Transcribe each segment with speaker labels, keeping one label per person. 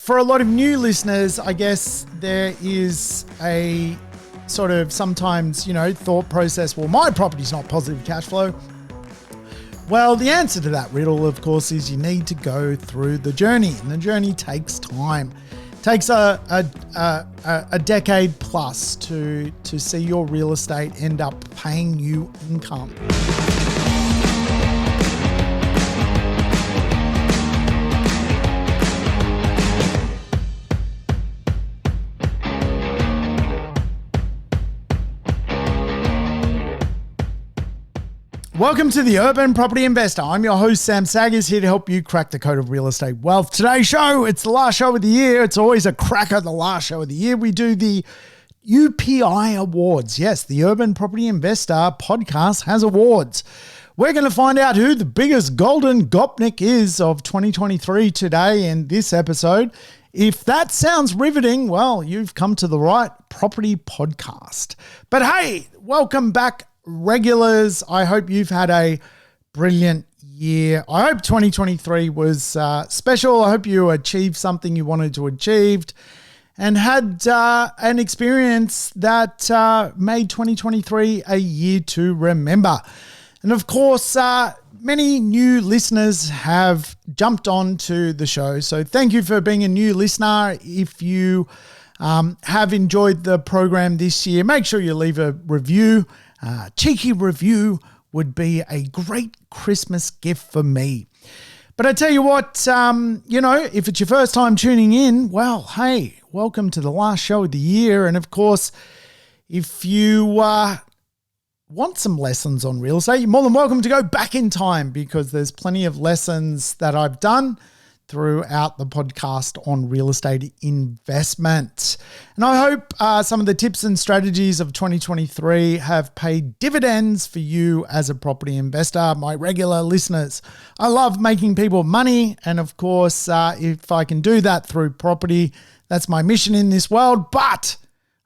Speaker 1: For a lot of new listeners, I guess there is a sort of sometimes, thought process, well, my property's not positive cash flow. Well, the answer to that riddle, of course, is you need to go through the journey, and the journey takes time. It takes a decade plus to see your real estate end up paying you income. Welcome to the Urban Property Investor. I'm your host, Sam Saggers, here to help you crack the code of real estate wealth. Today's show, it's the last show of the year. It's always a cracker, the last show of the year. We do the UPI Awards. Yes, the Urban Property Investor podcast has awards. We're going to find out who the biggest Golden Gopnik is of 2023 today in this episode. If that sounds riveting, well, you've come to the right property podcast. But hey, welcome back, regulars. I hope you've had a brilliant year. I hope 2023 was special. I hope you achieved something you wanted to achieve and had an experience that made 2023 a year to remember. And of course, many new listeners have jumped on to the show. So thank you for being a new listener. If you have enjoyed the program this year, make sure you leave a review. Cheeky review would be a great Christmas gift for me. But I tell you what, if it's your first time tuning in, well, hey, welcome to the last show of the year. And of course, if you want some lessons on real estate, you're more than welcome to go back in time, because there's plenty of lessons that I've done throughout the podcast on real estate investment. And I hope some of the tips and strategies of 2023 have paid dividends for you as a property investor, my regular listeners. I love making people money. And of course, if I can do that through property, that's my mission in this world. But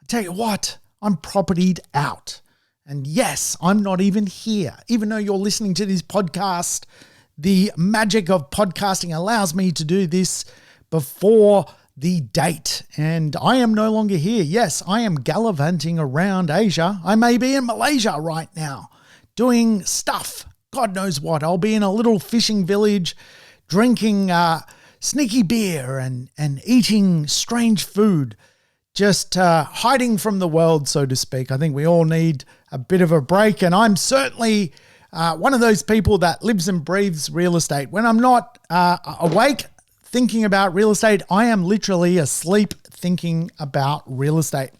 Speaker 1: I tell you what, I'm propertied out. And yes, I'm not even here. Even though you're listening to this podcast, the magic of podcasting allows me to do this before the date. And I am no longer here. Yes, I am gallivanting around Asia. I may be in Malaysia right now doing stuff. God knows what. I'll be in a little fishing village drinking sneaky beer and eating strange food. Just hiding from the world, so to speak. I think we all need a bit of a break. And I'm certainly one of those people that lives and breathes real estate. When I'm not awake thinking about real estate, I am literally asleep thinking about real estate.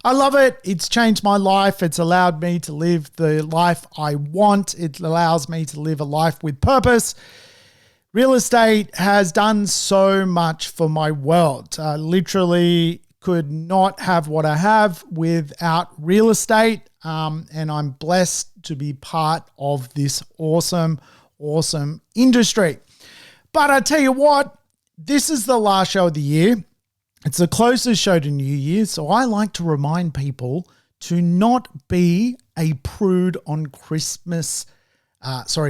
Speaker 1: I love it. It's changed my life. It's allowed me to live the life I want. It allows me to live a life with purpose. Real estate has done so much for my world. I literally could not have what I have without real estate. And I'm blessed to be part of this awesome industry. But I tell you what, this is the last show of the year. It's the closest show to New Year's. So I like to remind people to not be a prude on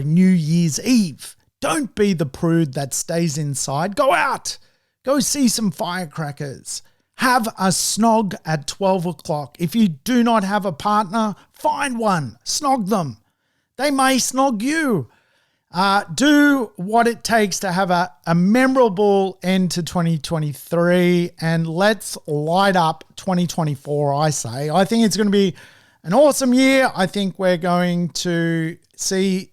Speaker 1: New Year's Eve. Don't be the prude that stays inside. Go out. Go see some firecrackers. Have a snog at 12 o'clock. If you do not have a partner, find one. Snog them. They may snog you. Do what it takes to have a memorable end to 2023, and let's light up 2024, I say. I think it's going to be an awesome year. I think we're going to see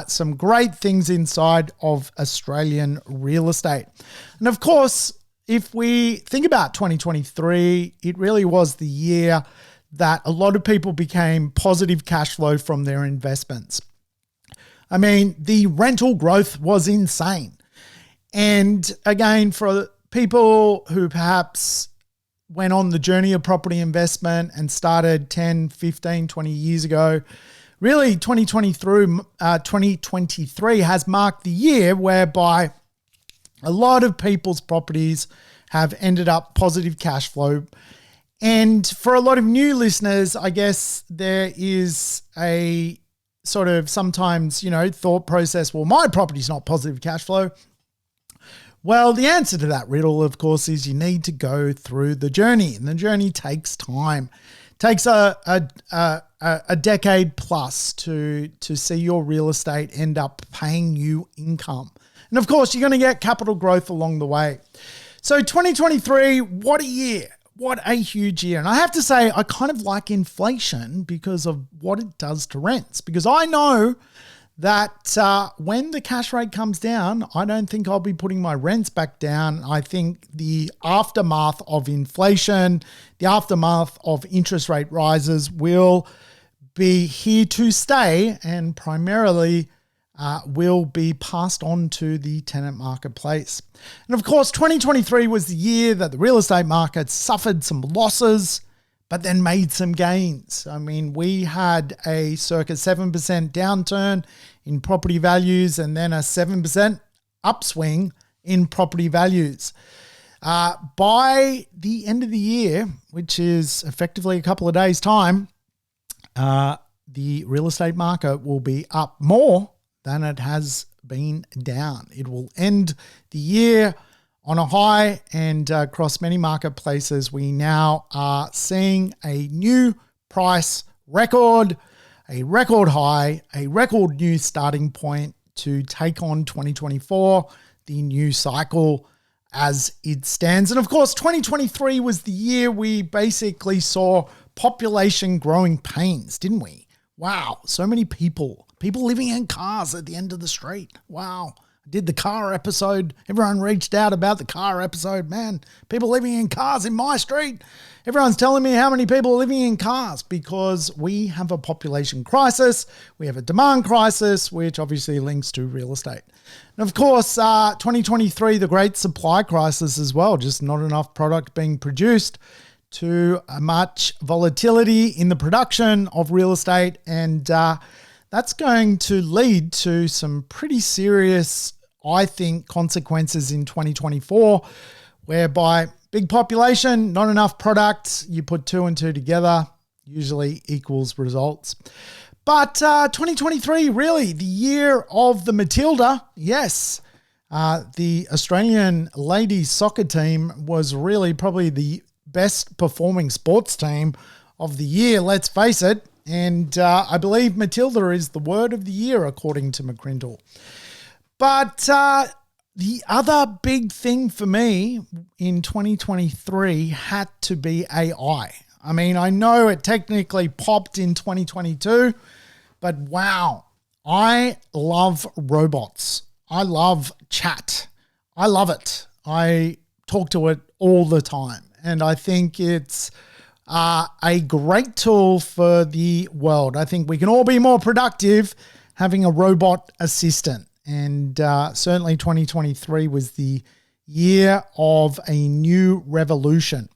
Speaker 1: some great things inside of Australian real estate. And of course, if we think about 2023, it really was the year that a lot of people became positive cash flow from their investments. I mean, the rental growth was insane. And again, for people who perhaps went on the journey of property investment and started 10, 15, 20 years ago, really 2023 has marked the year whereby a lot of people's properties have ended up positive cash flow. And for a lot of new listeners, I guess there is a sort of sometimes, thought process, well, my property's not positive cash flow. Well, the answer to that riddle, of course, is you need to go through the journey, and the journey takes time. It takes a decade plus to see your real estate end up paying you income. And of course, you're going to get capital growth along the way. So 2023, what a year. What a huge year. And I have to say, I kind of like inflation because of what it does to rents. Because I know that when the cash rate comes down, I don't think I'll be putting my rents back down. I think the aftermath of inflation, the aftermath of interest rate rises will be here to stay, and primarily will be passed on to the tenant marketplace. And of course, 2023 was the year that the real estate market suffered some losses, but then made some gains. I mean, we had a circa 7% downturn in property values and then a 7% upswing in property values. By the end of the year, which is effectively a couple of days' time, the real estate market will be up more than it has been down. It will end the year on a high, and across many marketplaces, we now are seeing a new price record, a record high, a record new starting point to take on 2024, the new cycle as it stands. And of course, 2023 was the year we basically saw population growing pains, didn't we? Wow, so many people living in cars at the end of the street. Wow. Did the car episode. Everyone reached out about the car episode. Man, people living in cars in my street. Everyone's telling me how many people are living in cars because we have a population crisis. We have a demand crisis, which obviously links to real estate. And of course, 2023, the great supply crisis as well. Just not enough product being produced, too much volatility in the production of real estate. And that's going to lead to some pretty serious, I think, consequences in 2024, whereby big population, not enough product, you put two and two together, usually equals results. But 2023, really, the year of the Matilda, yes. The Australian ladies soccer team was really probably the best performing sports team of the year, let's face it. And I believe Matilda is the word of the year, according to McCrindle. But the other big thing for me in 2023 had to be AI. I mean, I know it technically popped in 2022, but wow, I love robots. I love chat. I love it. I talk to it all the time. And I think it's a great tool for the world. I think we can all be more productive having a robot assistant. And certainly 2023 was the year of a new revolution.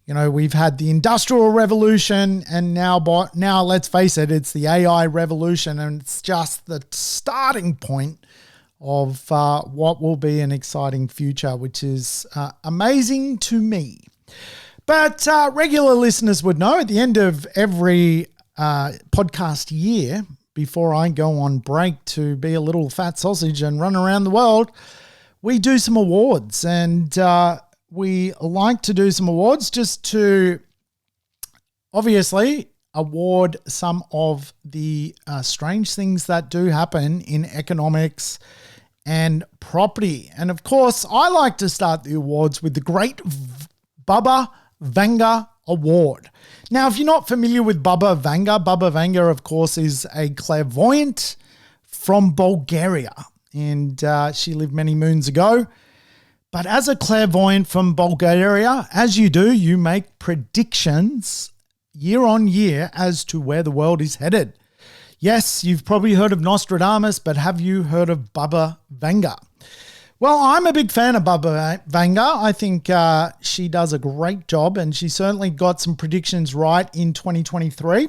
Speaker 1: You know, we've had the industrial revolution, and now let's face it, it's the AI revolution, and it's just the starting point of what will be an exciting future, which is amazing to me. But regular listeners would know at the end of every podcast year, before I go on break to be a little fat sausage and run around the world, we do some awards. And we like to do some awards just to obviously award some of the strange things that do happen in economics and property. And of course, I like to start the awards with the Great Bubba Vanga Award. Now, if you're not familiar with Bubba Vanga, of course, is a clairvoyant from Bulgaria. And she lived many moons ago. But as a clairvoyant from Bulgaria, as you do, you make predictions year on year as to where the world is headed. Yes, you've probably heard of Nostradamus, but have you heard of Bubba Vanga? Well, I'm a big fan of Bubba Vanga. I think she does a great job, and she certainly got some predictions right in 2023.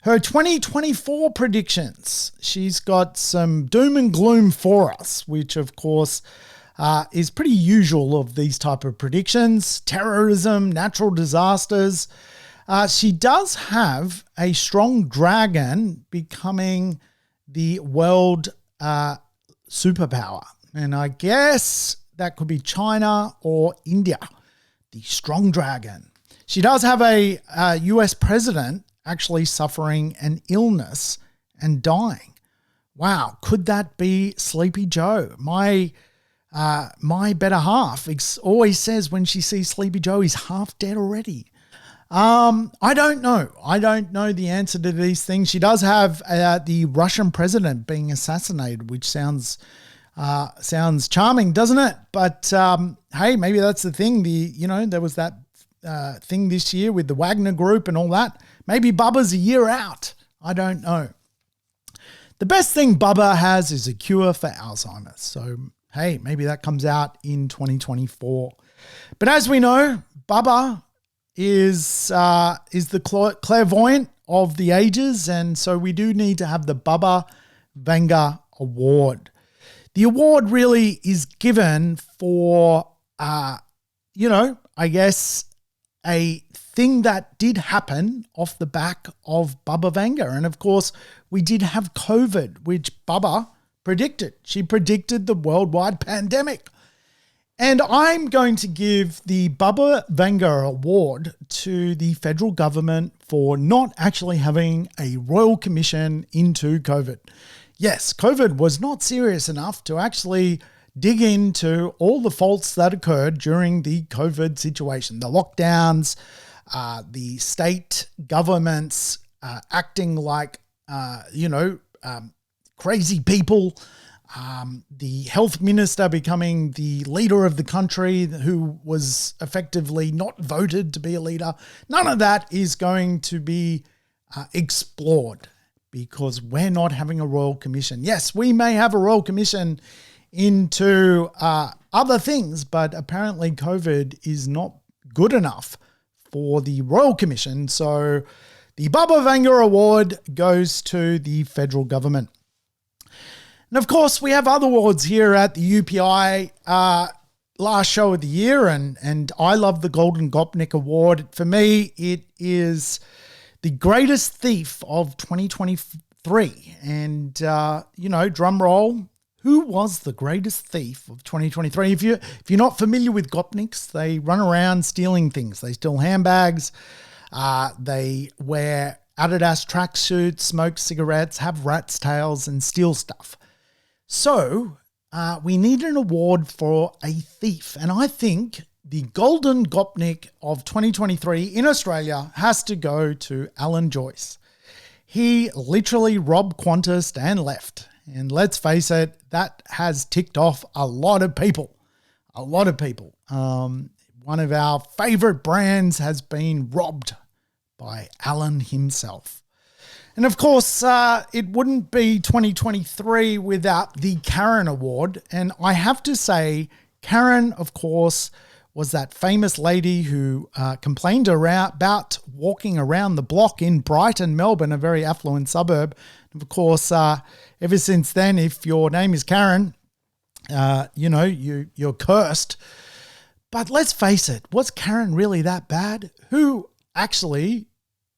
Speaker 1: Her 2024 predictions, she's got some doom and gloom for us, which of course is pretty usual of these type of predictions. Terrorism, natural disasters. She does have a strong dragon becoming the world superpower. And I guess that could be China or India, the strong dragon. She does have a US president actually suffering an illness and dying. Wow, could that be Sleepy Joe? My better half always says when she sees Sleepy Joe, he's half dead already. I don't know. I don't know the answer to these things. She does have the Russian president being assassinated, which sounds charming, doesn't it? But hey, maybe that's the thing. There was that thing this year with the Wagner Group and all that. Maybe Bubba's a year out. I don't know. The best thing Bubba has is a cure for Alzheimer's. So, hey, maybe that comes out in 2024. But as we know, Bubba is the clairvoyant of the ages, and so we do need to have the Bubba Wenger Award. The award really is given for, I guess, a thing that did happen off the back of Bubba Wenger. And of course, we did have COVID, which Bubba predicted. She predicted the worldwide pandemic. And I'm going to give the Bubba Wenger Award to the federal government for not actually having a royal commission into COVID. Yes, COVID was not serious enough to actually dig into all the faults that occurred during the COVID situation. The lockdowns, the state governments acting like, crazy people, the health minister becoming the leader of the country who was effectively not voted to be a leader. None of that is going to be explored because we're not having a royal commission. Yes, we may have a royal commission into other things, but apparently COVID is not good enough for the royal commission. So the Bubba Wenger Award goes to the federal government. And of course, we have other awards here at the UPI last show of the year, and I love the Golden Gopnik Award. For me, it is the greatest thief of 2023. And, drum roll, who was the greatest thief of 2023? If you're not familiar with Gopniks, they run around stealing things. They steal handbags. They wear Adidas tracksuits, smoke cigarettes, have rat's tails, and steal stuff. So we need an award for a thief. And I think the Golden Gopnik of 2023 in Australia has to go to Alan Joyce. He literally robbed Qantas and left. And let's face it, that has ticked off a lot of people. A lot of people. One of our favorite brands has been robbed by Alan himself. And of course, it wouldn't be 2023 without the Karen Award. And I have to say, Karen, of course, was that famous lady who complained about walking around the block in Brighton, Melbourne, a very affluent suburb. And of course, ever since then, if your name is Karen, you're cursed. But let's face it, was Karen really that bad? Who actually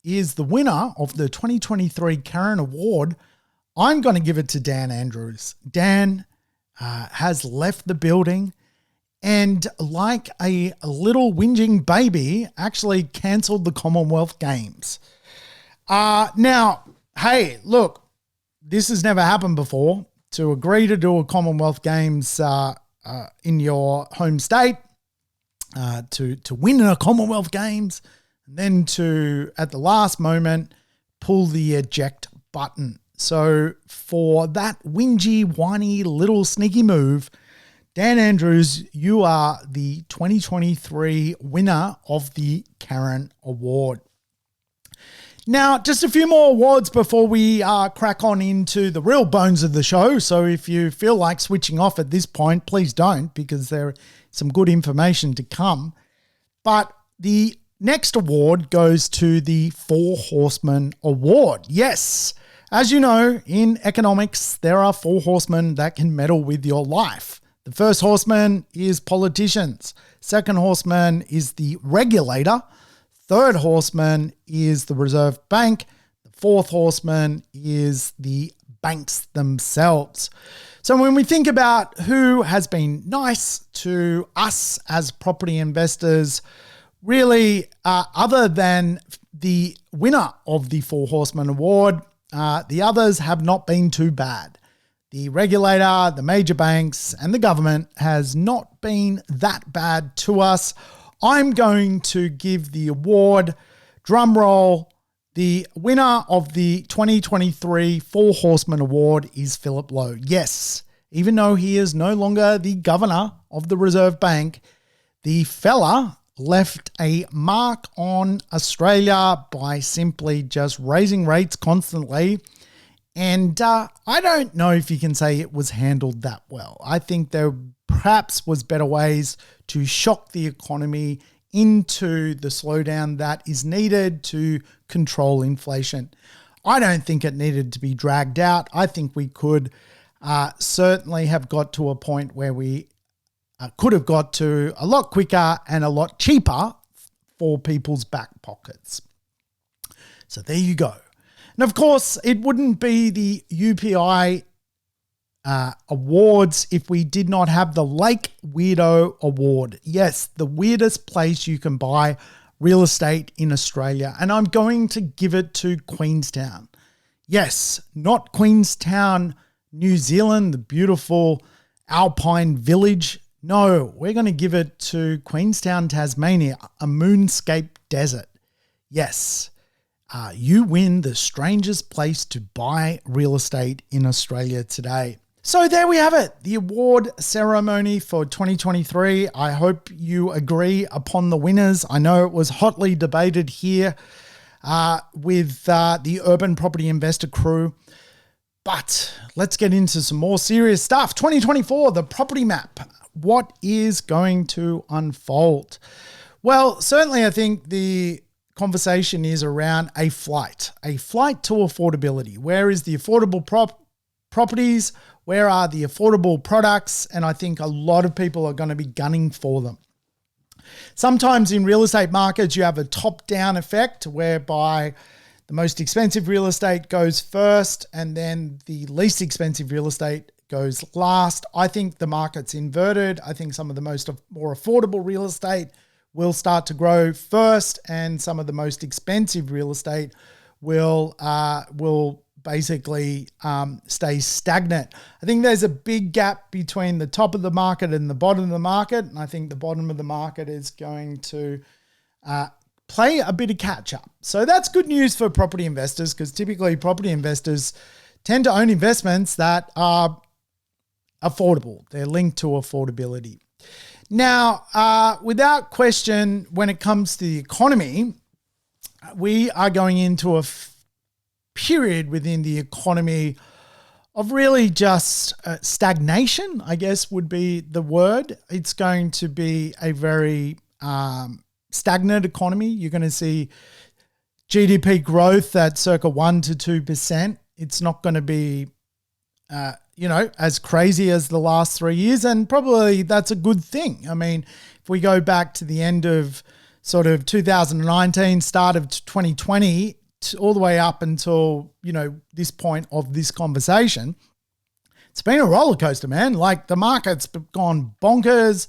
Speaker 1: is the winner of the 2023 Karen Award? I'm going to give it to Dan Andrews. Dan has left the building and, like a little whinging baby, actually cancelled the Commonwealth Games. Now, hey, look, this has never happened before. To agree to do a Commonwealth Games in your home state, to win a Commonwealth Games, and then to, at the last moment, pull the eject button. So for that whingy, whiny, little sneaky move, Dan Andrews, you are the 2023 winner of the Karen Award. Now, just a few more awards before we crack on into the real bones of the show. So if you feel like switching off at this point, please don't, because there's some good information to come. But the next award goes to the Four Horseman Award. Yes, as you know, in economics, there are four horsemen that can meddle with your life. The first horseman is politicians. Second horseman is the regulator. Third horseman is the Reserve Bank. The fourth horseman is the banks themselves. So when we think about who has been nice to us as property investors, really, other than the winner of the Horseman Award, the others have not been too bad. The regulator, the major banks, and the government has not been that bad to us. I'm going to give the award, drum roll, the winner of the 2023 Horseman Award is Philip Lowe. Yes, even though he is no longer the governor of the Reserve Bank, the fella left a mark on Australia by simply just raising rates constantly. And I don't know if you can say it was handled that well. I think there perhaps was better ways to shock the economy into the slowdown that is needed to control inflation. I don't think it needed to be dragged out. I think we could certainly have got to a point where we could have got to a lot quicker and a lot cheaper for people's back pockets. So there you go. And of course, it wouldn't be the UPI awards if we did not have the Lake Weirdo Award. Yes, the weirdest place you can buy real estate in Australia. And I'm going to give it to Queenstown. Yes, not Queenstown, New Zealand, the beautiful alpine village. No, we're going to give it to Queenstown, Tasmania, a moonscape desert. Yes, you win the strangest place to buy real estate in Australia today. So there we have it, the award ceremony for 2023. I hope you agree upon the winners. I know it was hotly debated here with the Urban Property Investor crew. But let's get into some more serious stuff. 2024, the property map. What is going to unfold? Well, certainly I think the conversation is around a flight to affordability. Where is the affordable properties? Where are the affordable products? And I think a lot of people are going to be gunning for them. Sometimes in real estate markets, you have a top-down effect whereby the most expensive real estate goes first and then the least expensive real estate goes last. I think the market's inverted. I think some of the more affordable real estate will start to grow first and some of the most expensive real estate will basically stay stagnant. I think there's a big gap between the top of the market and the bottom of the market. And I think the bottom of the market is going to play a bit of catch up. So that's good news for property investors because typically property investors tend to own investments that are affordable. They're linked to affordability. Now, without question, when it comes to the economy, we are going into a period within the economy of really just stagnation, I guess would be the word. It's going to be a very stagnant economy. You're going to see GDP growth at circa 1 to 2%. It's not going to be, as crazy as the last 3 years. And probably that's a good thing. I mean, if we go back to the end of sort of 2019, start of 2020, all the way up until, this point of this conversation, it's been a roller coaster, man. Like the market's gone bonkers,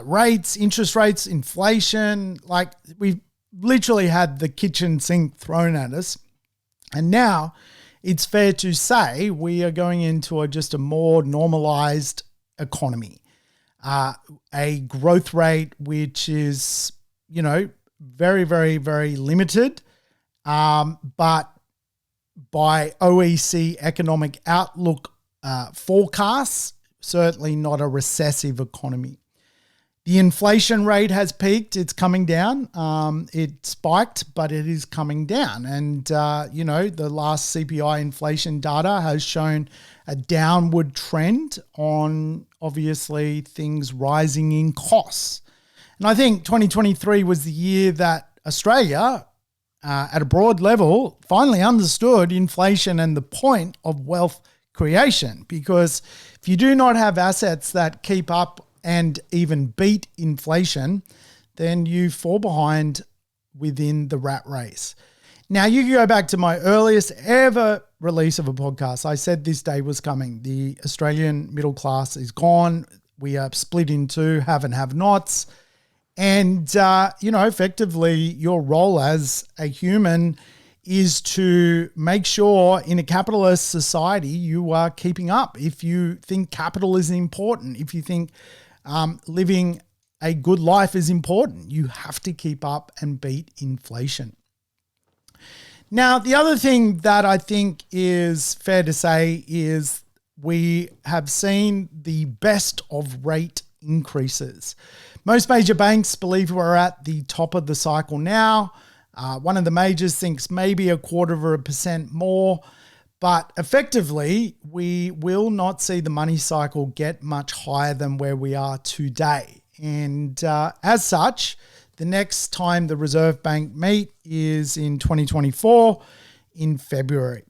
Speaker 1: rates, interest rates, inflation, like we've literally had the kitchen sink thrown at us. And now it's fair to say we are going into just a more normalized economy, a growth rate which is, very, very, very limited. But by OEC economic outlook forecasts, certainly not a recessive economy. The inflation rate has peaked. It's coming down. It spiked, but it is coming down. And, the last CPI inflation data has shown a downward trend on, obviously, things rising in costs. And I think 2023 was the year that Australia, at a broad level, finally understood inflation and the point of wealth creation. Because if you do not have assets that keep up and even beat inflation, then you fall behind within the rat race. Now, you can go back to my earliest ever release of a podcast. I said this day was coming. The Australian middle class is gone. We are split into have and have-nots. And, effectively your role as a human is to make sure in a capitalist society you are keeping up. If you think capital is important, if you think living a good life is important, you have to keep up and beat inflation. Now, the other thing that I think is fair to say is we have seen the best of rate increases. Most major banks believe we're at the top of the cycle now. One of the majors thinks maybe 0.25% more, but effectively we will not see the money cycle get much higher than where we are today. And as such, the next time the Reserve Bank meet is in 2024 in February.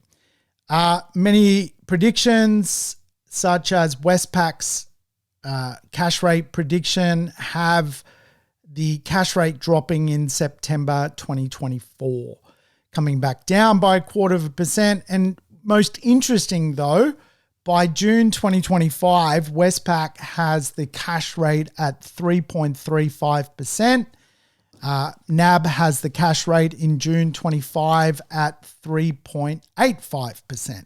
Speaker 1: Many predictions, such as Westpac's cash rate prediction, have the cash rate dropping in September 2024, coming back down by 0.25%. And most interesting though, by June 2025, Westpac has the cash rate at 3.35%. NAB has the cash rate in June 25 at 3.85%.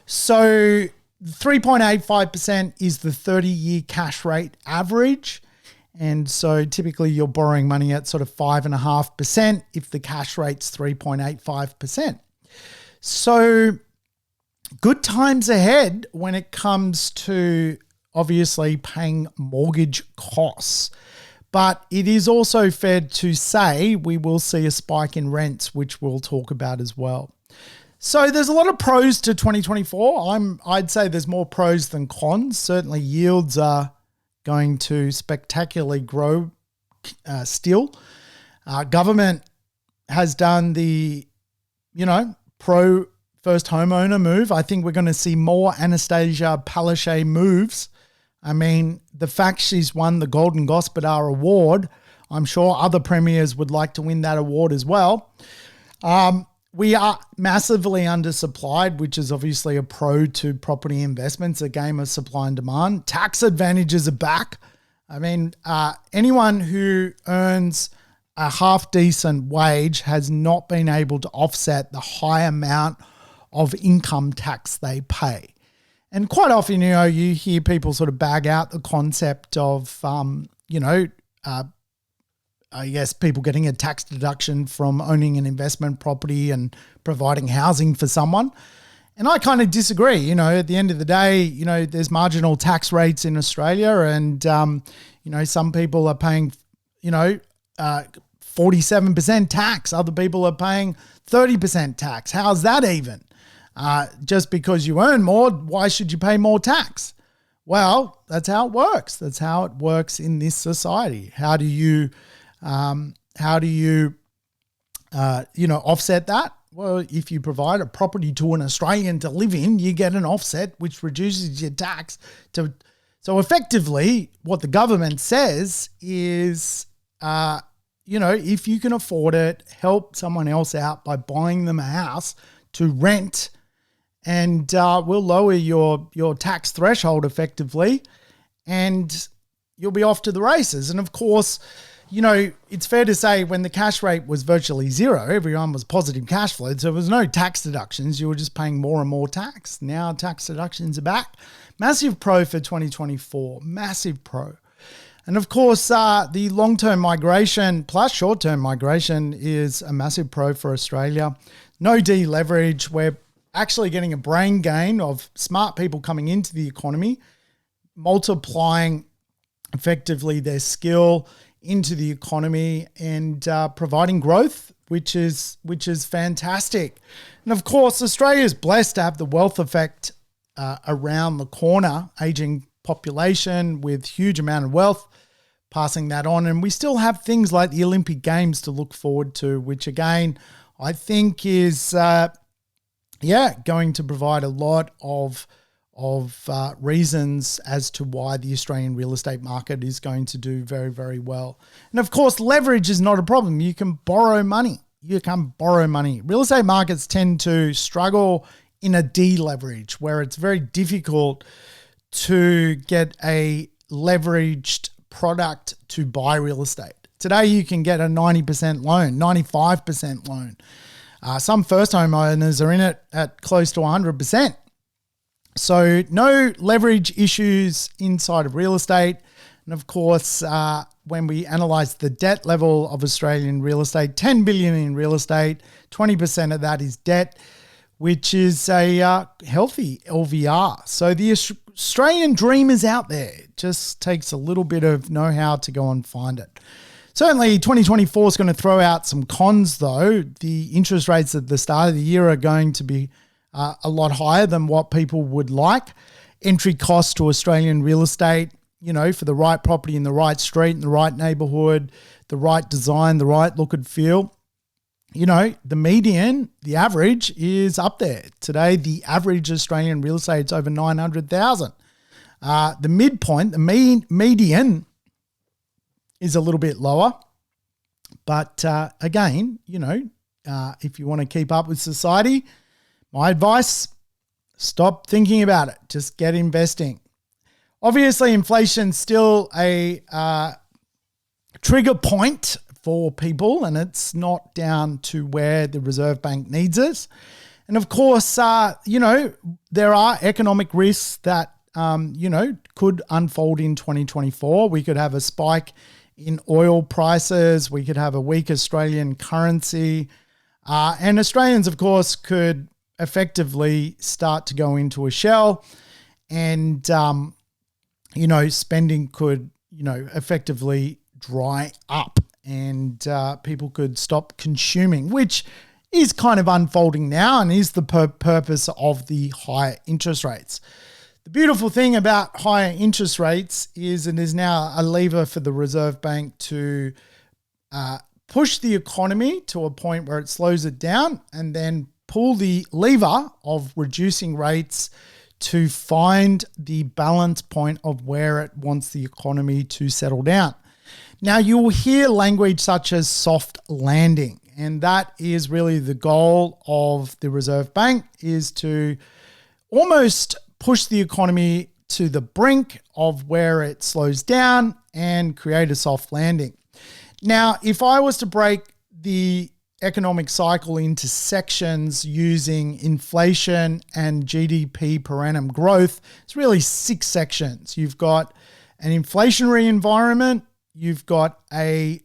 Speaker 1: So 3.85% is the 30-year cash rate average. And so typically you're borrowing money at sort of 5.5% if the cash rate's 3.85%. So good times ahead when it comes to obviously paying mortgage costs. But it is also fair to say we will see a spike in rents, which we'll talk about as well. So there's a lot of pros to 2024. I'd say there's more pros than cons. Certainly yields are going to spectacularly grow still. Government has done the, pro first homeowner move. I think we're going to see more Anastasia Palaszczuk moves. I mean, the fact she's won the Golden Gopnik Award, I'm sure other premiers would like to win that award as well. We are massively undersupplied, which is obviously a pro to property investments, a game of supply and demand. Tax advantages are back. I mean, anyone who earns a half-decent wage has not been able to offset the high amount of income tax they pay. And quite often, you hear people sort of bag out the concept of, I guess people getting a tax deduction from owning an investment property and providing housing for someone. And I kind of disagree. At the end of the day, there's marginal tax rates in Australia and, some people are paying, 47% tax. Other people are paying 30% tax. How's that even? Just because you earn more, why should you pay more tax? Well, that's how it works. That's how it works in this society. How do you offset that? Well, if you provide a property to an Australian to live in, you get an offset, which reduces your tax. So effectively, what the government says is, if you can afford it, help someone else out by buying them a house to rent, and we'll lower your tax threshold effectively, and you'll be off to the races. And of course, it's fair to say when the cash rate was virtually zero, everyone was positive cash flow. So there was no tax deductions. You were just paying more and more tax. Now tax deductions are back. Massive pro for 2024, massive pro. And of course, the long-term migration plus short-term migration is a massive pro for Australia. No deleverage. We're actually getting a brain gain of smart people coming into the economy, multiplying effectively their skill into the economy and providing growth, which is fantastic. And of course, Australia is blessed to have the wealth effect around the corner, aging population with huge amount of wealth, passing that on. And we still have things like the Olympic Games to look forward to, which again, I think is going to provide a lot of reasons as to why the Australian real estate market is going to do very, very well. And of course, leverage is not a problem. You can borrow money. You can't borrow money. Real estate markets tend to struggle in a deleverage where it's very difficult to get a leveraged product to buy real estate. Today, you can get a 90% loan, 95% loan. Some first home owners are in it at close to 100%. So no leverage issues inside of real estate. And of course, when we analyze the debt level of Australian real estate, 10 billion in real estate, 20% of that is debt, which is a healthy LVR. So the Australian dream is out there. It just takes a little bit of know-how to go and find it. Certainly 2024 is going to throw out some cons though. The interest rates at the start of the year are going to be a lot higher than what people would like. Entry costs to Australian real estate, for the right property in the right street, in the right neighborhood, the right design, the right look and feel. The median, the average is up there. Today, the average Australian real estate is over 900,000. The midpoint, the median is a little bit lower. But again, if you want to keep up with society, my advice, stop thinking about it. Just get investing. Obviously, inflation's still a trigger point for people, and it's not down to where the Reserve Bank needs us. And of course, there are economic risks that, could unfold in 2024. We could have a spike in oil prices. We could have a weak Australian currency. And Australians, of course, could effectively start to go into a shell, and spending could effectively dry up, and people could stop consuming, which is kind of unfolding now and is the purpose of the higher interest rates. The beautiful thing about higher interest rates is it is now a lever for the Reserve Bank to push the economy to a point where it slows it down, and then pull the lever of reducing rates to find the balance point of where it wants the economy to settle down. Now, you will hear language such as soft landing, and that is really the goal of the Reserve Bank, is to almost push the economy to the brink of where it slows down and create a soft landing. Now, if I was to break the economic cycle into sections using inflation and GDP per annum growth, it's really 6 sections. You've got an inflationary environment, you've got a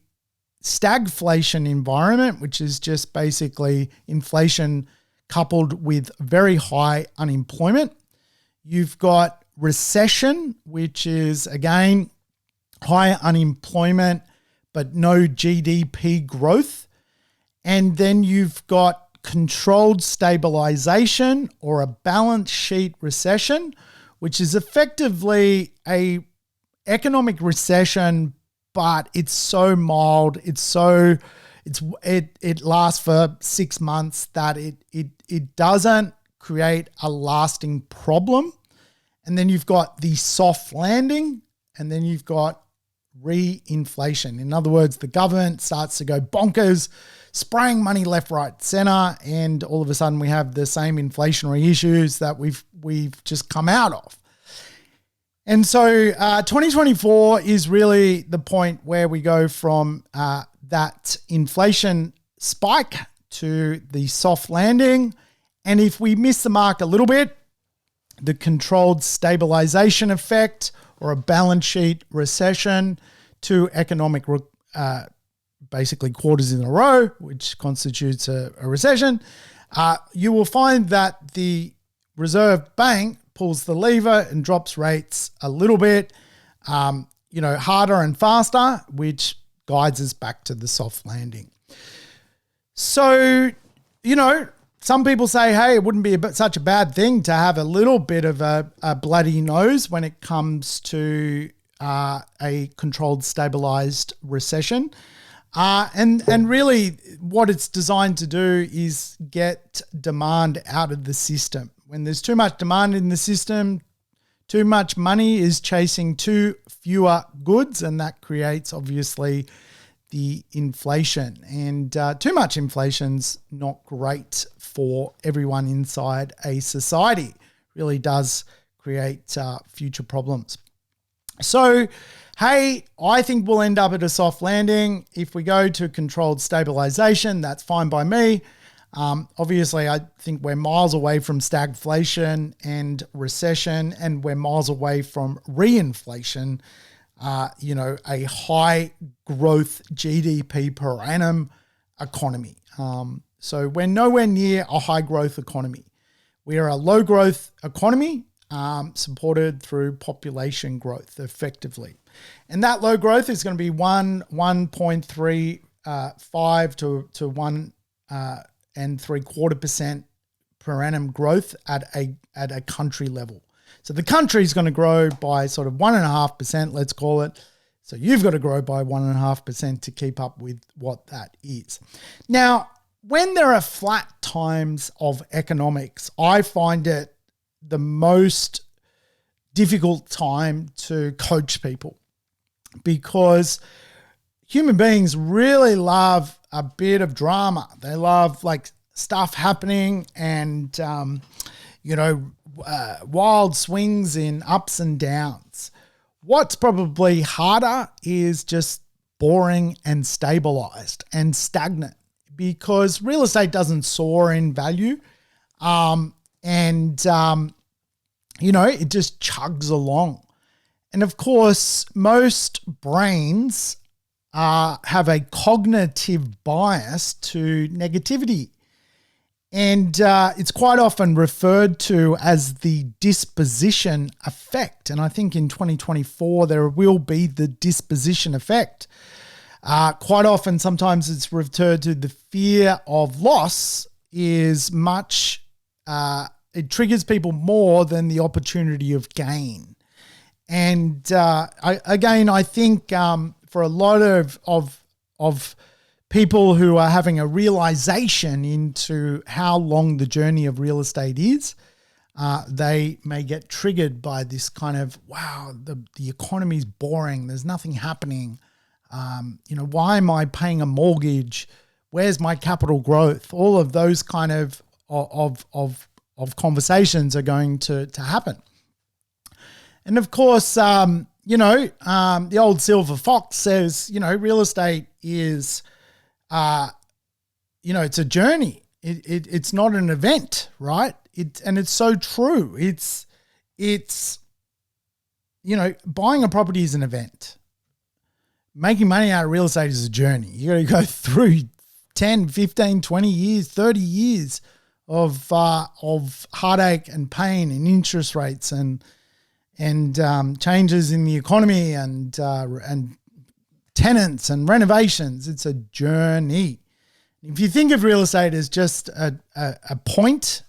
Speaker 1: stagflation environment, which is just basically inflation coupled with very high unemployment. You've got recession, which is again high unemployment but no GDP growth. And then you've got controlled stabilization or a balance sheet recession, which is effectively a economic recession, but it's so mild, it lasts for 6 months that it doesn't create a lasting problem. And then you've got the soft landing, and then you've got re-inflation. In other words, the government starts to go bonkers, spraying money left, right, center, and all of a sudden we have the same inflationary issues that we've just come out of. And so 2024 is really the point where we go from that inflation spike to the soft landing. And if we miss the mark a little bit, the controlled stabilization effect or a balance sheet recession to economic basically quarters in a row, which constitutes a recession, you will find that the Reserve Bank pulls the lever and drops rates a little bit, harder and faster, which guides us back to the soft landing. So, some people say, hey, it wouldn't be such a bad thing to have a little bit of a bloody nose when it comes to a controlled, stabilized recession. And really what it's designed to do is get demand out of the system. When there's too much demand in the system, too much money is chasing too fewer goods, and that creates obviously the inflation. And too much inflation's not great for everyone inside a society. Really does create future problems. So, hey, I think we'll end up at a soft landing. If we go to controlled stabilization, that's fine by me. Obviously, I think we're miles away from stagflation and recession, and we're miles away from reinflation, a high growth GDP per annum economy. So we're nowhere near a high growth economy. We are a low growth economy supported through population growth effectively. And that low growth is going to be 1.35 to 1.75% per annum growth at a country level. So the country is going to grow by sort of 1.5%, let's call it. So you've got to grow by 1.5% to keep up with what that is. Now, when there are flat times of economics, I find it the most difficult time to coach people, because human beings really love a bit of drama. They love like stuff happening and, wild swings in ups and downs. What's probably harder is just boring and stabilized and stagnant, because real estate doesn't soar in value. It just chugs along. And of course, most brains have a cognitive bias to negativity. And it's quite often referred to as the disposition effect. And I think in 2024, there will be the disposition effect. Quite often, sometimes it's referred to the fear of loss is much, it triggers people more than the opportunity of gain. And I think for a lot of people who are having a realization into how long the journey of real estate is, they may get triggered by this kind of, wow, the economy's boring. There's nothing happening. Why am I paying a mortgage? Where's my capital growth? All of those kind of conversations are going to happen. And of course, the old silver fox says, real estate is, it's a journey. It's not an event, right? And it's so true. It's buying a property is an event. Making money out of real estate is a journey. You got to go through 10, 15, 20 years, 30 years of heartache and pain and interest rates and changes in the economy and tenants and renovations. It's a journey. If you think of real estate as just a point,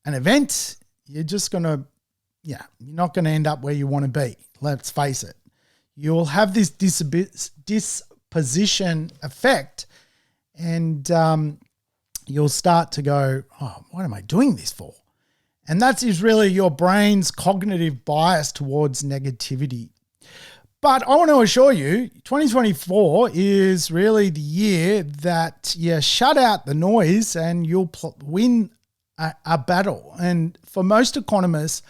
Speaker 1: an event, you're just going to, you're not going to end up where you want to be. Let's face it. You'll have this disposition effect, and you'll start to go, oh, what am I doing this for? And that is really your brain's cognitive bias towards negativity. But I want to assure you, 2024 is really the year that you shut out the noise and you'll win a battle. And for most economists,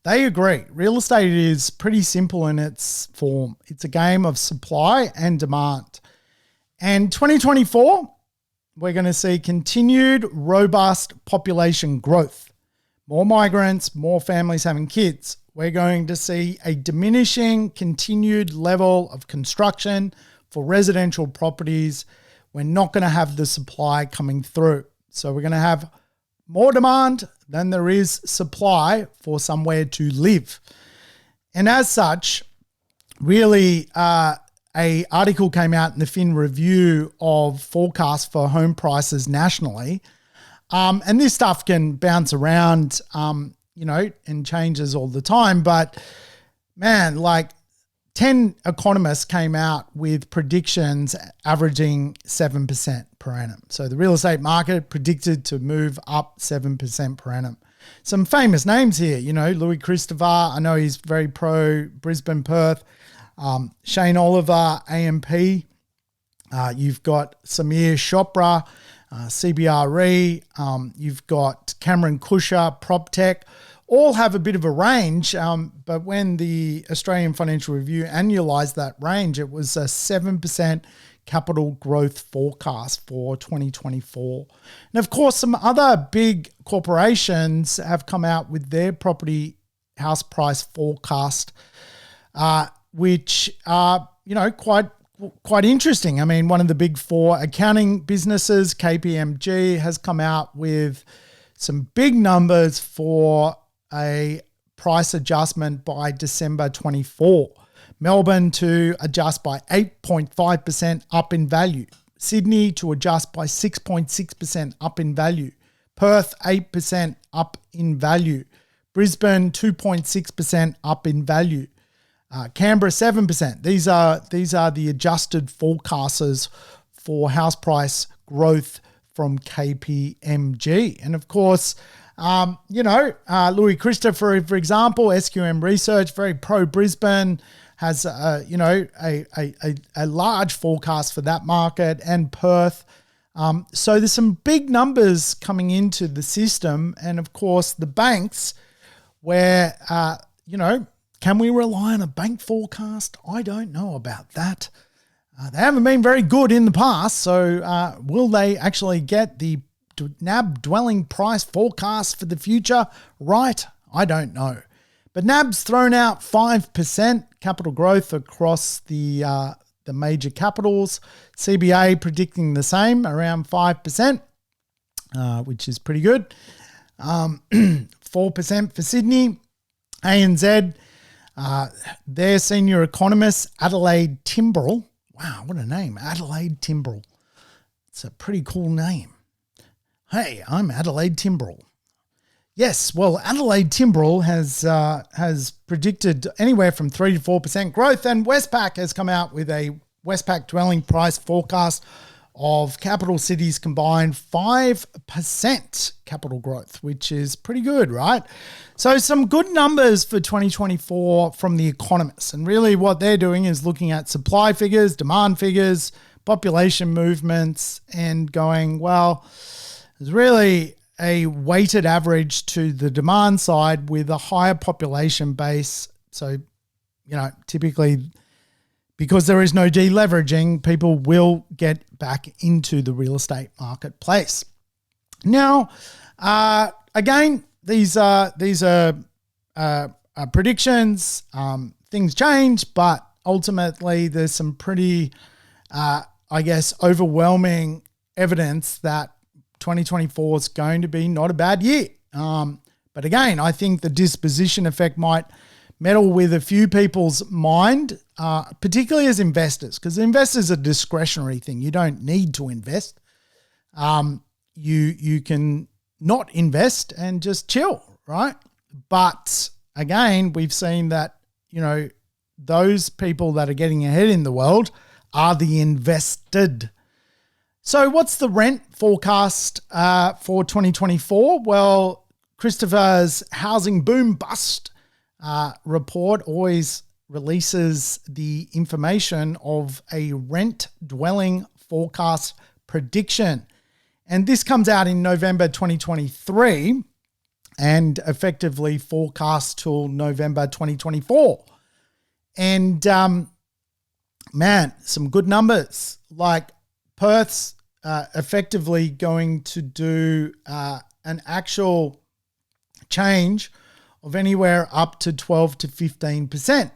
Speaker 1: they agree. Real estate is pretty simple in its form. It's a game of supply and demand. And 2024, we're going to see continued robust population growth. More migrants, more families having kids. We're going to see a diminishing continued level of construction for residential properties. We're not going to have the supply coming through. So we're going to have more demand than there is supply for somewhere to live. And as such, really a article came out in the Fin Review of forecasts for home prices nationally. And this stuff can bounce around, and changes all the time. But man, 10 economists came out with predictions averaging 7% per annum. So the real estate market predicted to move up 7% per annum. Some famous names here, Louis Christopher, I know he's very pro Brisbane, Perth, Shane Oliver, AMP, You've got Samir Chopra, CBRE. You've got Cameron Kusher, PropTech. All have a bit of a range, but when the Australian Financial Review annualised that range, it was a 7% capital growth forecast for 2024. And of course, some other big corporations have come out with their property house price forecast, which are, quite interesting. I mean, one of the big four accounting businesses, KPMG, has come out with some big numbers for a price adjustment by December 24. Melbourne to adjust by 8.5% up in value. Sydney to adjust by 6.6% up in value. Perth 8% up in value. Brisbane 2.6% up in value. Canberra 7%. These are the adjusted forecasters for house price growth from KPMG. And of course, Louis Christopher, for example, SQM Research, very pro Brisbane, has a large forecast for that market, and Perth. So there's some big numbers coming into the system, and of course the banks, where can we rely on a bank forecast? I don't know about that. They haven't been very good in the past, so will they actually get the NAB dwelling price forecast for the future right? I don't know. But NAB's thrown out 5% capital growth across the major capitals. CBA predicting the same, around 5%, which is pretty good. 4% for Sydney. ANZ, their senior economist, Adelaide Timbrell. Wow, what a name, Adelaide Timbrell. It's a pretty cool name. Hey, I'm Adelaide Timbrell. Yes, well, Adelaide Timbrell has predicted anywhere from 3 to 4% growth, and Westpac has come out with a Westpac dwelling price forecast of capital cities combined 5% capital growth, which is pretty good, right? So some good numbers for 2024 from the economists, and really what they're doing is looking at supply figures, demand figures, population movements, and going, well, there's really a weighted average to the demand side with a higher population base. So, typically because there is no deleveraging, people will get back into the real estate marketplace. Now, again, these are predictions. Things change, but ultimately there's some pretty, overwhelming evidence that 2024 is going to be not a bad year. But again, I think the disposition effect might meddle with a few people's mind, particularly as investors, because investors are a discretionary thing. You don't need to invest. You can not invest and just chill, right? But again, we've seen that, those people that are getting ahead in the world are the invested. So what's the rent forecast for 2024? Well, Christopher's Housing Boom Bust report always releases the information of a rent dwelling forecast prediction. And this comes out in November 2023 and effectively forecast till November 2024. And some good numbers, like Perth's effectively going to do an actual change of anywhere up to 12 to 15%.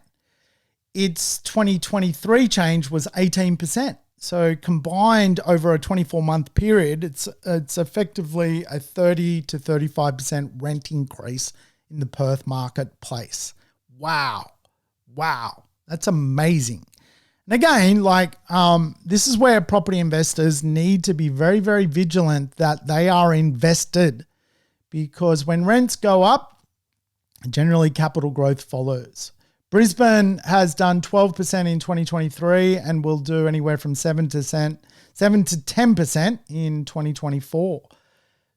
Speaker 1: Its 2023 change was 18%. So combined over a 24-month period, it's effectively a 30 to 35% rent increase in the Perth marketplace. Wow. That's amazing. And again, this is where property investors need to be very, very vigilant that they are invested, because when rents go up, generally capital growth follows. Brisbane has done 12% in 2023 and will do anywhere from 7 to 10% in 2024.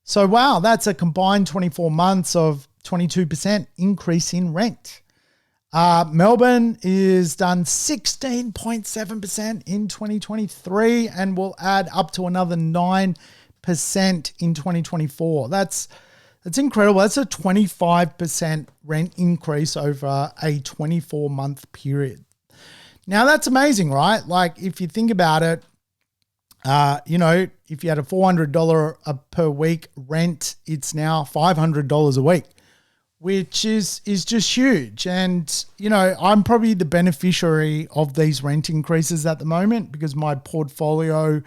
Speaker 1: So, wow, that's a combined 24 months of 22% increase in rent. Melbourne is done 16.7% in 2023 and will add up to another 9% in 2024. That's incredible. That's a 25% rent increase over a 24-month period. Now, that's amazing, right? Like, if you think about it, if you had a $400 per week rent, it's now $500 a week, which is just huge. And, I'm probably the beneficiary of these rent increases at the moment because my portfolio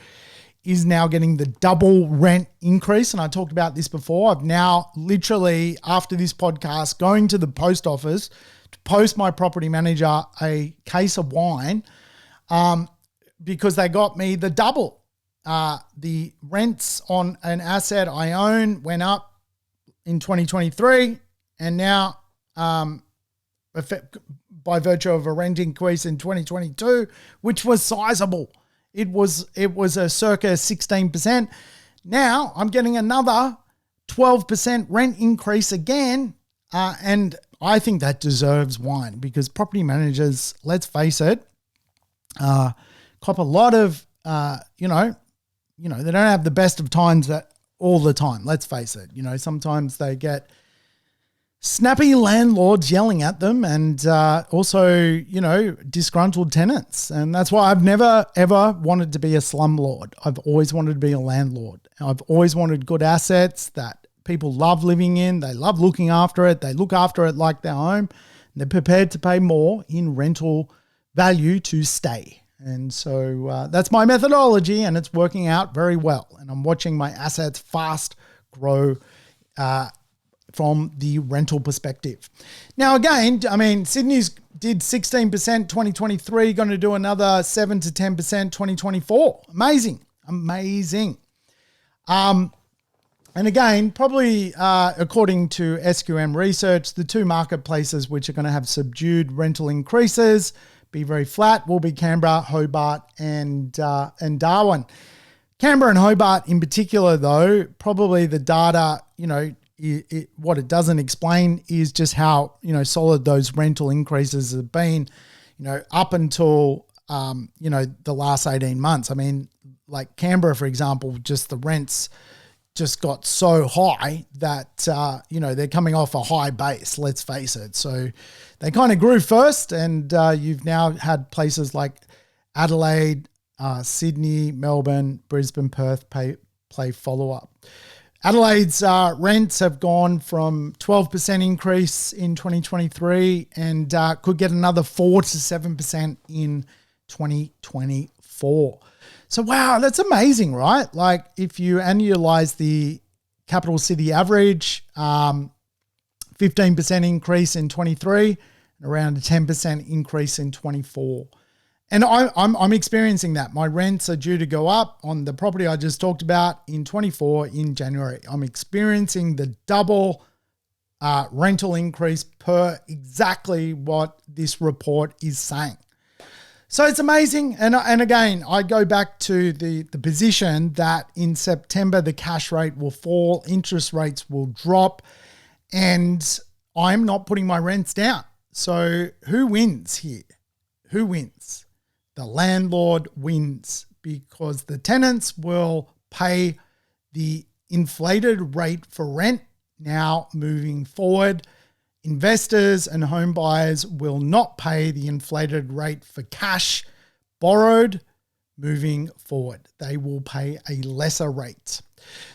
Speaker 1: is now getting the double rent increase. And I talked about this before. I've now literally, after this podcast, going to the post office to post my property manager a case of wine because they got me the double. The rents on an asset I own went up in 2023, and now by virtue of a rent increase in 2022, which was sizable. It was a circa 16%. Now I'm getting another 12% rent increase again, and I think that deserves wine because property managers, let's face it, cop a lot of they don't have the best of times all the time. Let's face it. Sometimes they get snappy landlords yelling at them and also, disgruntled tenants. And that's why I've never, ever wanted to be a slumlord. I've always wanted to be a landlord. I've always wanted good assets that people love living in. They love looking after it. They look after it like their home. And they're prepared to pay more in rental value to stay. And so that's my methodology, and it's working out very well. And I'm watching my assets fast grow from the rental perspective. Now, again, Sydney's did 16% 2023, going to do another 7 to 10% 2024. Amazing. And again, probably according to SQM research, the two marketplaces which are going to have subdued rental increases, be very flat, will be Canberra, Hobart, and Darwin. Canberra and Hobart in particular, though, probably the data, what it doesn't explain is just how, solid those rental increases have been, up until, the last 18 months. Like Canberra, for example, just the rents just got so high that, they're coming off a high base, let's face it. So they kind of grew first, and you've now had places like Adelaide, Sydney, Melbourne, Brisbane, Perth play follow-up. Adelaide's rents have gone from 12% increase in 2023 and could get another 4 to 7% in 2024. So, wow, that's amazing, right? Like, if you annualize the capital city average, 15% increase in 23 and around a 10% increase in 24. And I'm experiencing that. My rents are due to go up on the property I just talked about in 24 in January. I'm experiencing the double rental increase per exactly what this report is saying. So it's amazing. And again, I go back to the position that in September, the cash rate will fall, interest rates will drop, and I'm not putting my rents down. So who wins here? Who wins? The landlord wins because the tenants will pay the inflated rate for rent now moving forward. Investors and home buyers will not pay the inflated rate for cash borrowed moving forward. They will pay a lesser rate.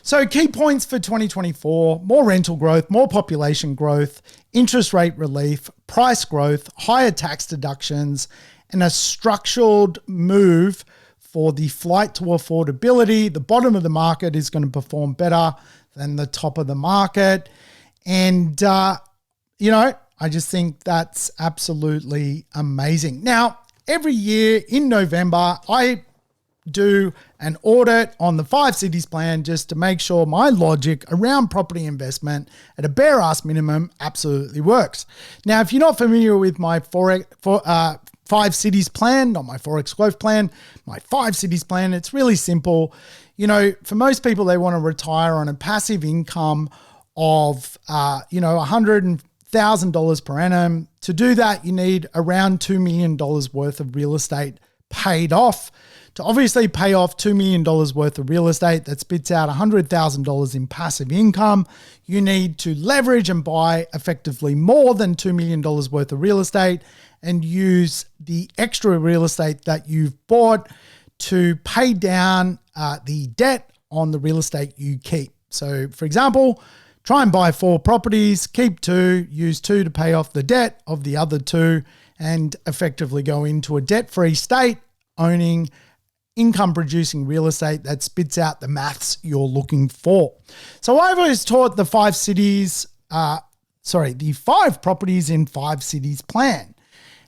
Speaker 1: So key points for 2024, more rental growth, more population growth, interest rate relief, price growth, higher tax deductions, and a structured move for the flight to affordability. The bottom of the market is going to perform better than the top of the market. And, I just think that's absolutely amazing. Now, every year in November, I do an audit on the 5 cities plan just to make sure my logic around property investment at a bare ass minimum absolutely works. Now, if you're not familiar with my 5 cities plan, not my Forex growth plan, my 5 cities plan, it's really simple. For most people, they want to retire on a passive income of, $100,000 per annum. To do that, you need around $2 million worth of real estate paid off. To obviously pay off $2 million worth of real estate that spits out $100,000 in passive income, you need to leverage and buy effectively more than $2 million worth of real estate and use the extra real estate that you've bought to pay down the debt on the real estate you keep. So for example, try and buy 4 properties, keep 2, use 2 to pay off the debt of the other 2, and effectively go into a debt-free state owning income-producing real estate that spits out the maths you're looking for. So I've always taught the 5 properties in 5 cities plan.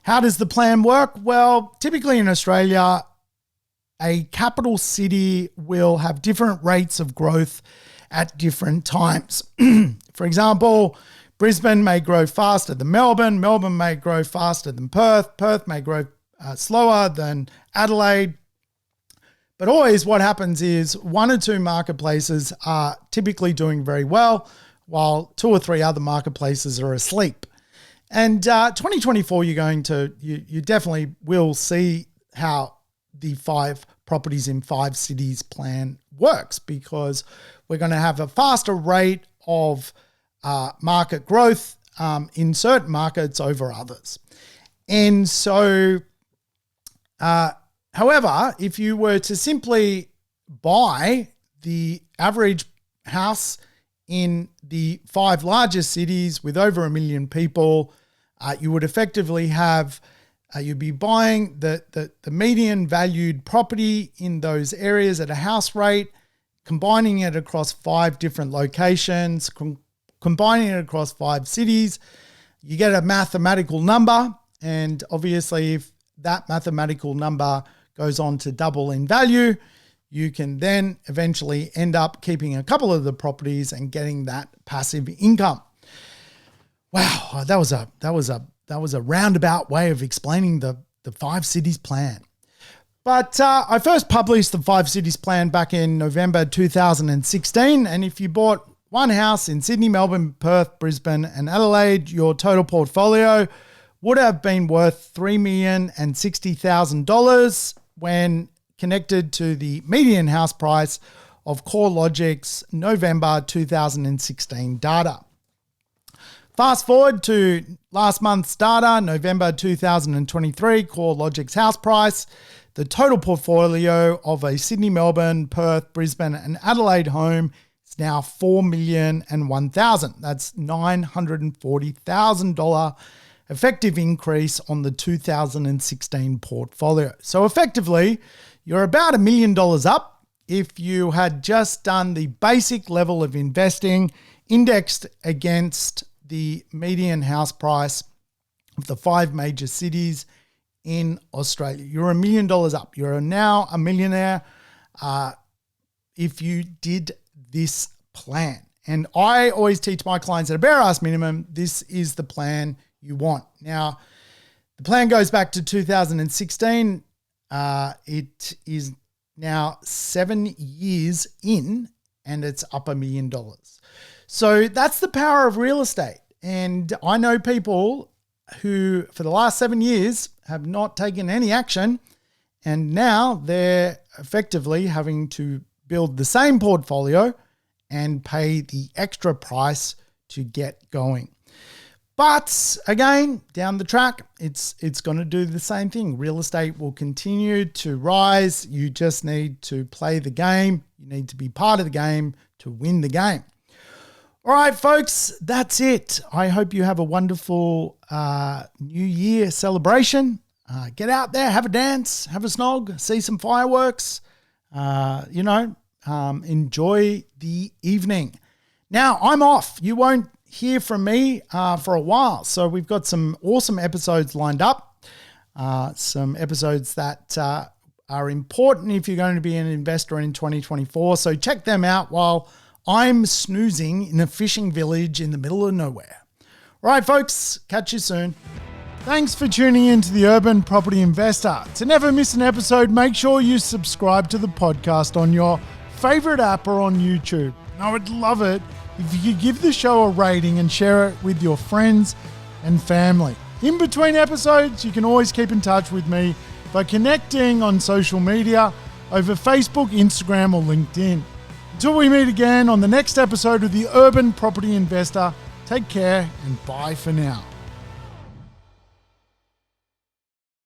Speaker 1: How does the plan work? Well, typically in Australia, a capital city will have different rates of growth at different times. For example, Brisbane may grow faster than Melbourne. Melbourne may grow faster than Perth. Perth may grow slower than Adelaide. But always what happens is 1 or 2 marketplaces are typically doing very well, while 2 or 3 other marketplaces are asleep. And 2024, you definitely will see how the 5 properties in 5 cities plan works, because we're going to have a faster rate of market growth in certain markets over others. And so, however, if you were to simply buy the average house in the 5 largest cities with over 1 million people, you would effectively have, you'd be buying the median valued property in those areas at a house rate, combining it across 5 different locations, combining it across 5 cities. You get a mathematical number, and obviously if that mathematical number goes on to double in value, you can then eventually end up keeping a couple of the properties and getting that passive income. Wow, that was a roundabout way of explaining the 5 cities plan. But I first published the 5 cities plan back in November 2016, and if you bought 1 house in Sydney, Melbourne, Perth, Brisbane, and Adelaide, your total portfolio would have been worth $3,060,000 when connected to the median house price of CoreLogic's November 2016 data. Fast forward to last month's data, November 2023, CoreLogic's house price. The total portfolio of a Sydney, Melbourne, Perth, Brisbane, and Adelaide home is now $4,001,000. That's $940,000 effective increase on the 2016 portfolio. So effectively, you're about $1 million up if you had just done the basic level of investing indexed against the median house price of the 5 major cities in Australia. You're $1 million up. You're now a millionaire if you did this plan. And I always teach my clients at a bare ass minimum, this is the plan you want. Now, the plan goes back to 2016. It is now 7 years in, and it's up $1 million. So that's the power of real estate. And I know people who, for the last 7 years, have not taken any action, and now they're effectively having to build the same portfolio and pay the extra price to get going. But again, down the track, it's going to do the same thing. Real estate will continue to rise. You just need to play the game. You need to be part of the game to win the game. All right, folks, that's it. I hope you have a wonderful New Year celebration. Get out there, have a dance, have a snog, see some fireworks, enjoy the evening. Now, I'm off. You won't hear from me for a while. So we've got some awesome episodes lined up, some episodes that are important if you're going to be an investor in 2024. So check them out while I'm snoozing in a fishing village in the middle of nowhere. All right, folks, catch you soon. Thanks for tuning in to the Urban Property Investor. To never miss an episode, make sure you subscribe to the podcast on your favorite app or on YouTube. I would love it if you could give the show a rating and share it with your friends and family. In between episodes, you can always keep in touch with me by connecting on social media over Facebook, Instagram, or LinkedIn. Until we meet again on the next episode of The Urban Property Investor, take care and bye for now.